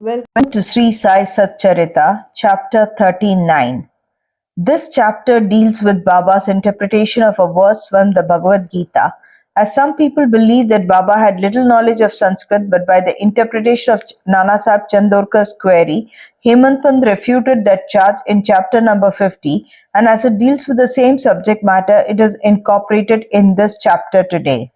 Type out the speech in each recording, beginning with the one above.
Welcome to Sri Sai Satcharita, chapter 39. This chapter deals with Baba's interpretation of a verse from the Bhagavad Gita, as some people believe that Baba had little knowledge of Sanskrit, but by the interpretation of Nanasaheb Chandorkar's query, Hemant Pant refuted that charge in chapter number 50, and as it deals with the same subject matter, it is incorporated in this chapter today.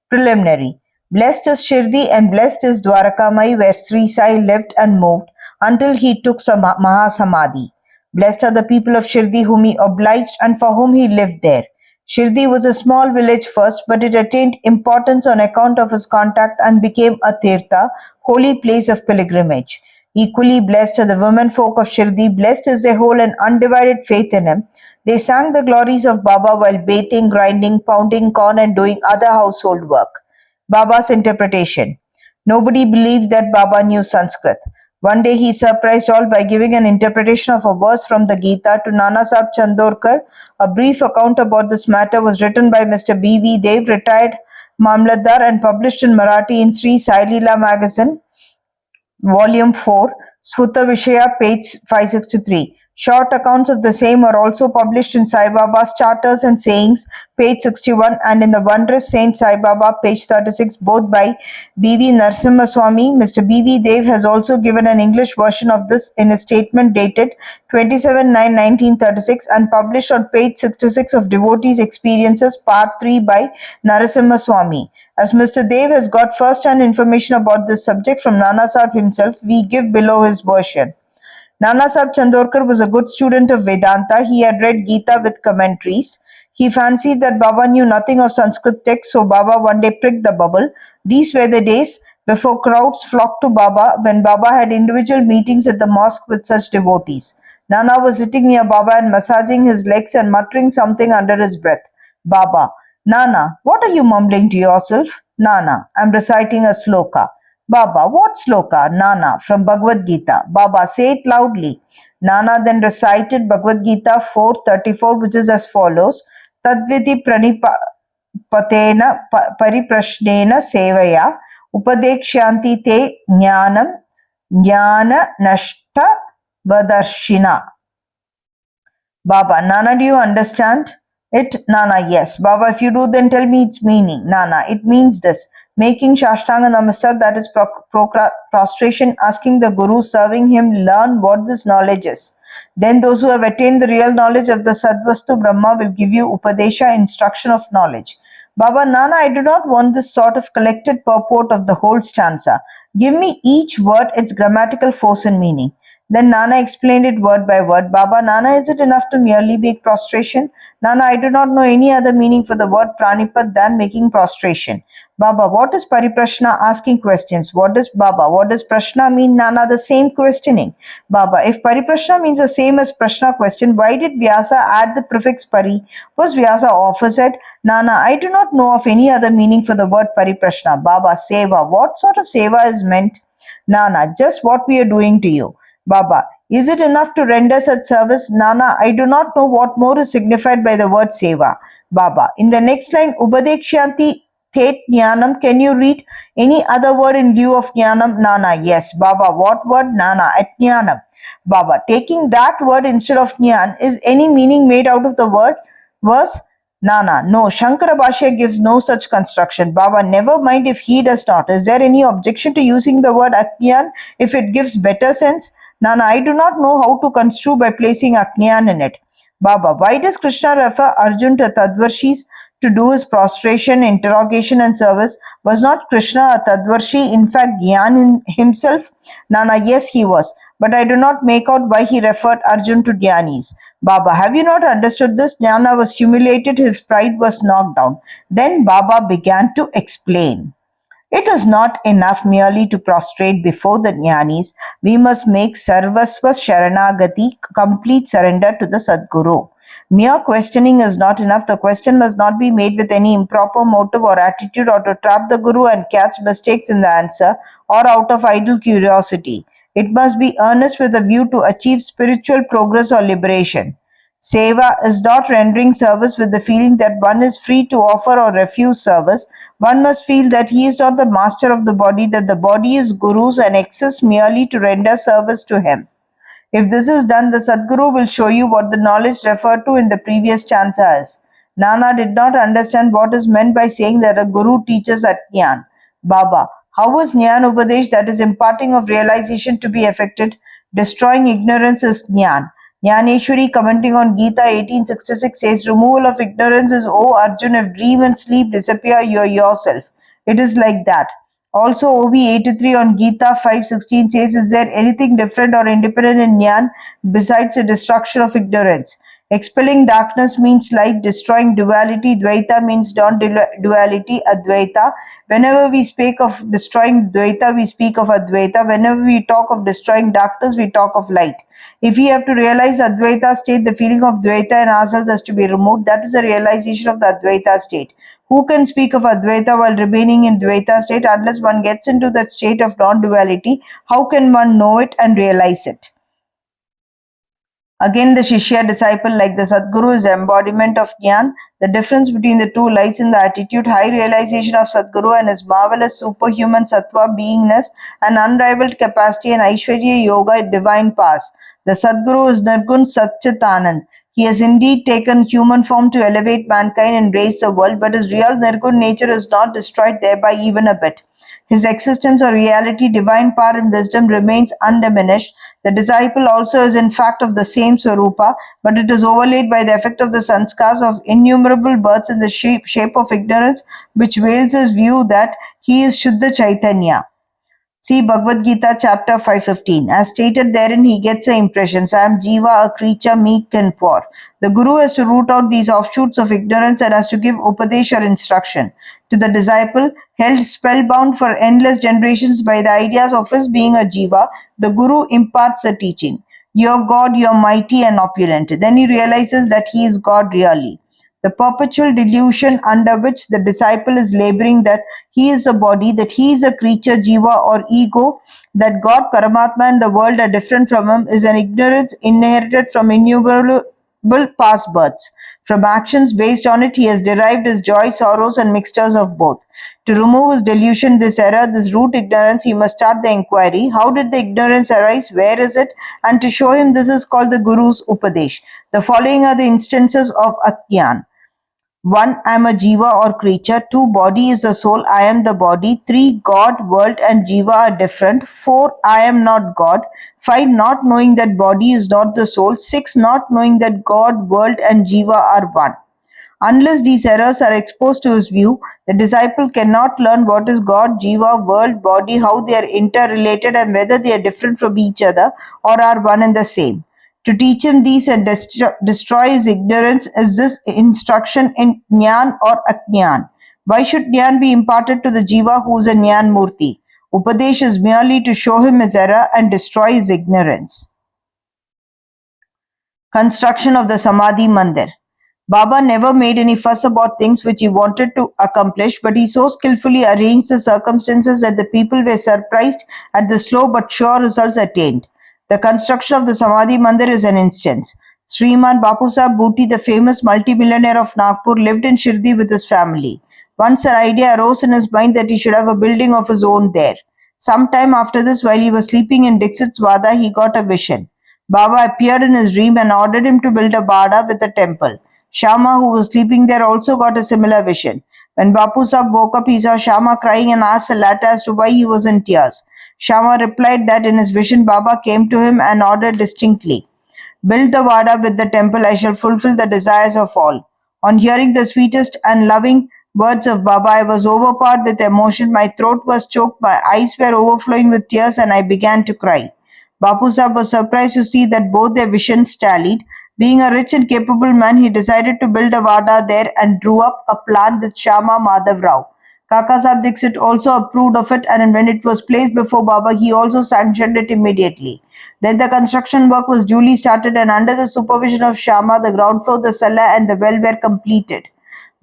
Preliminary. Blessed is Shirdi and blessed is Dwarakamai where Sri Sai lived and moved until he took Mahasamadhi. Blessed are the people of Shirdi whom he obliged and for whom he lived there. Shirdi was a small village first, but it attained importance on account of his contact and became a tirtha, holy place of pilgrimage. Equally blessed are the women folk of Shirdi, blessed is their whole and undivided faith in him. They sang the glories of Baba while bathing, grinding, pounding corn, and doing other household work. Baba's interpretation. Nobody believed that Baba knew Sanskrit. One day he surprised all by giving an interpretation of a verse from the Gita to Nanasaheb Chandorkar. A brief account about this matter was written by Mr. B.V. Dev, retired Mamlatdar, and published in Marathi in Sri Sai Leela magazine, Volume 4, Sfuta Vishaya, page 563. Short accounts of the same are also published in Sai Baba's Charters and Sayings, page 61, and in the Wondrous Saint Sai Baba, page 36, both by B.V. Narasimha Swami. Mr. B.V. Dev has also given an English version of this in a statement dated 27/9/1936 and published on page 66 of Devotees' Experiences, part 3 by Narasimha Swami. As Mr. Dev has got first-hand information about this subject from Nanasaheb himself, we give below his version. Nanasaheb Chandorkar was a good student of Vedanta. He had read Gita with commentaries. He fancied that Baba knew nothing of Sanskrit texts, so Baba one day pricked the bubble. These were the days before crowds flocked to Baba, when Baba had individual meetings at the mosque with such devotees. Nana was sitting near Baba and massaging his legs and muttering something under his breath. Baba: Nana, what are you mumbling to yourself? Nana: I'm reciting a sloka. Baba: what sloka? Nana: from Bhagavad Gita. Baba: say it loudly. Nana then recited Bhagavad Gita 4:34, which is as follows: Tadviti pranipatena pariprashnena sevaya upadekshanti te jnanam jnana nashta vadarshina. Baba: Nana, do you understand it? Nana: yes. Baba: if you do, then tell me its meaning. Nana: it means this: making Shashtanga Namaskar, that is prostration, asking the Guru, serving him, learn what this knowledge is. Then those who have attained the real knowledge of the Sadvastu Brahma will give you Upadesha, instruction of knowledge. Baba: Nana, I do not want this sort of collected purport of the whole stanza. Give me each word its grammatical force and meaning. Then Nana explained it word by word. Baba: Nana, is it enough to merely make prostration? Nana: I do not know any other meaning for the word pranipat than making prostration. Baba: what is pariprashna? Asking questions. What does prashna mean? Nana: the same questioning. Baba: if pariprashna means the same as prashna, question, why did Vyasa add the prefix pari? Was Vyasa opposite? Nana: I do not know of any other meaning for the word pariprashna. Baba: seva. What sort of seva is meant? Nana: just what we are doing to you. Baba: is it enough to render such service? Nana: I do not know what more is signified by the word seva. Baba: in the next line, Upadekshanti Thet Jnanam, can you read any other word in lieu of Jnanam? Nana: yes. Baba: what word? Nana: at Jnanam. Baba: taking that word instead of Jnan, is any meaning made out of the word verse? Nana: no. Shankara Bhashya gives no such construction. Baba: never mind if he does not. Is there any objection to using the word Ajnan if it gives better sense? Nana: I do not know how to construe by placing Ajnan in it. Baba: why does Krishna refer Arjun to Tadvarshis to do his prostration, interrogation, and service? Was not Krishna a Tadvarshi, in fact, Gyan in himself? Nana: yes, he was. But I do not make out why he referred Arjun to Dhyanis. Baba: have you not understood this? Jnana was humiliated, his pride was knocked down. Then Baba began to explain. It is not enough merely to prostrate before the jnanis. We must make sarvasva sharanagati, complete surrender to the Sadguru. Mere questioning is not enough. The question must not be made with any improper motive or attitude, or to trap the Guru and catch mistakes in the answer, or out of idle curiosity. It must be earnest with a view to achieve spiritual progress or liberation. Seva is not rendering service with the feeling that one is free to offer or refuse service. One must feel that he is not the master of the body, that the body is Guru's and exists merely to render service to him. If this is done, the Sadguru will show you what the knowledge referred to in the previous stanza is. Nana did not understand what is meant by saying that a Guru teaches at Jnana. Baba, how was Jnana Upadesh, that is imparting of realization, to be effected? Destroying ignorance is Jnana. Jnaneshwari, commenting on Gita 1866, says, removal of ignorance is, O Arjun, if dream and sleep disappear, you are yourself. It is like that. Also, OB 83 on Gita 5:16 says, is there anything different or independent in Jnana besides the destruction of ignorance? Expelling darkness means light, destroying duality. Dvaita means non-duality, Advaita. Whenever we speak of destroying Dvaita, we speak of Advaita. Whenever we talk of destroying darkness, we talk of light. If we have to realize Advaita state, the feeling of Dvaita in ourselves has to be removed. That is the realization of the Advaita state. Who can speak of Advaita while remaining in Dvaita state? Unless one gets into that state of non-duality, how can one know it and realize it? Again, the Shishya disciple, like the Sadguru, is the embodiment of Jnana. The difference between the two lies in the attitude, high realization of Sadguru and his marvelous superhuman sattva beingness and unrivaled capacity and Aishwarya Yoga divine powers. The Sadguru is Nirgun Satchitanand. He has indeed taken human form to elevate mankind and raise the world, but his real Nirgun nature is not destroyed thereby even a bit. His existence or reality, divine power and wisdom remains undiminished. The disciple also is in fact of the same Swarupa, but it is overlaid by the effect of the sanskars of innumerable births in the shape of ignorance, which veils his view that he is Shuddha Chaitanya. See Bhagavad Gita chapter 5:15. As stated therein, he gets the impressions, I am Jiva, a creature meek and poor. The Guru has to root out these offshoots of ignorance and has to give upadesh or instruction. To the disciple, held spellbound for endless generations by the ideas of his being a Jiva, the Guru imparts the teaching. You're God, you're mighty and opulent. Then he realizes that he is God really. The perpetual delusion under which the disciple is laboring, that he is a body, that he is a creature, jiva or ego, that God, Paramatma and the world are different from him, is an ignorance inherited from innumerable past births. From actions based on it, he has derived his joy, sorrows and mixtures of both. To remove his delusion, this error, this root ignorance, he must start the inquiry. How did the ignorance arise? Where is it? And to show him this is called the Guru's Upadesh. The following are the instances of Ajnan. 1. I am a jiva or creature. 2. Body is the soul. I am the body. 3. God, world and jiva are different. 4. I am not God. 5. Not knowing that body is not the soul. 6. Not knowing that God, world and jiva are one. Unless these errors are exposed to his view, the disciple cannot learn what is God, jiva, world, body, how they are interrelated and whether they are different from each other or are one and the same. To teach him these and destroy his ignorance is this instruction in Jnana or Ajnan. Why should Jnana be imparted to the Jiva who is a Jnana Murti? Upadesh is merely to show him his error and destroy his ignorance. Construction of the Samadhi Mandir. Baba never made any fuss about things which he wanted to accomplish, but he so skillfully arranged the circumstances that the people were surprised at the slow but sure results attained. The construction of the Samadhi Mandir is an instance. Sriman Bapusaheb Bhuti, the famous multimillionaire of Nagpur, lived in Shirdi with his family. Once an idea arose in his mind that he should have a building of his own there. Some time after this, while he was sleeping in Dixit's Vada, he got a vision. Baba appeared in his dream and ordered him to build a Vada with a temple. Shama, who was sleeping there, also got a similar vision. When Bapusaheb woke up, he saw Shama crying and asked the latter as to why he was in tears. Shama replied that in his vision Baba came to him and ordered distinctly, build the Vada with the temple, I shall fulfill the desires of all. On hearing the sweetest and loving words of Baba, I was overpowered with emotion, my throat was choked, my eyes were overflowing with tears and I began to cry. Bapusaheb was surprised to see that both their visions tallied. Being a rich and capable man, he decided to build a Vada there and drew up a plan with Shama Madhav Rao. Kakasaheb Dixit also approved of it, and when it was placed before Baba, he also sanctioned it immediately. Then the construction work was duly started, and under the supervision of Shama, the ground floor, the cellar, and the well were completed.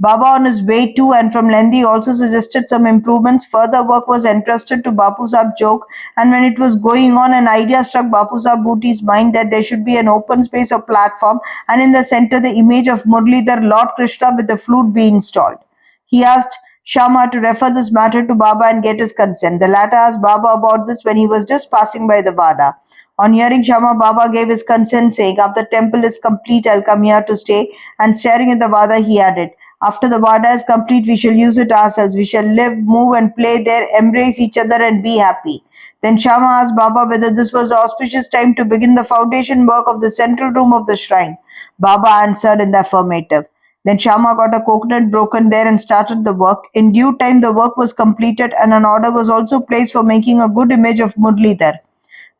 Baba on his way to and from Lendi also suggested some improvements. Further work was entrusted to Bapu Sahib Chowk, and when it was going on, an idea struck Bapu Sahib Bhuti's mind that there should be an open space or platform, and in the center the image of Murlidhar Lord Krishna with the flute be installed. He asked Shama to refer this matter to Baba and get his consent. The latter asked Baba about this when he was just passing by the Vada. On hearing Shama, Baba gave his consent, saying, "After the temple is complete, I'll come here to stay." And staring at the Vada, he added, "After the Vada is complete, we shall use it ourselves. We shall live, move, and play there, embrace each other, and be happy." Then Shama asked Baba whether this was the auspicious time to begin the foundation work of the central room of the shrine. Baba answered in the affirmative. Then Shama got a coconut broken there and started the work. In due time, the work was completed and an order was also placed for making a good image of Murlidhar.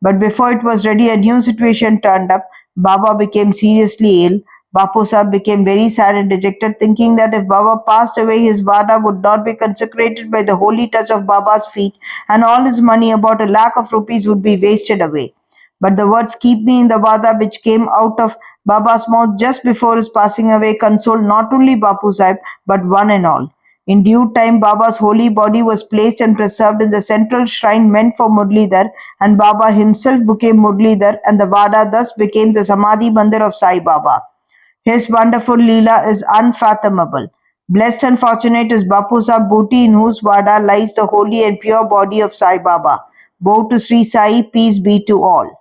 But before it was ready, a new situation turned up. Baba became seriously ill. Bapu Sahib became very sad and dejected, thinking that if Baba passed away, his Vada would not be consecrated by the holy touch of Baba's feet, and all his money, about a lakh of rupees, would be wasted away. But the words "keep me in the Vada" which came out of Baba's mouth just before his passing away consoled not only Bapu Sahib but one and all. In due time, Baba's holy body was placed and preserved in the central shrine meant for Murlidhar, and Baba himself became Murlidhar, and the Vada thus became the Samadhi Mandir of Sai Baba. His wonderful Leela is unfathomable. Blessed and fortunate is Bapu Sahib Bhuti, in whose Vada lies the holy and pure body of Sai Baba. Bow to Sri Sai, peace be to all.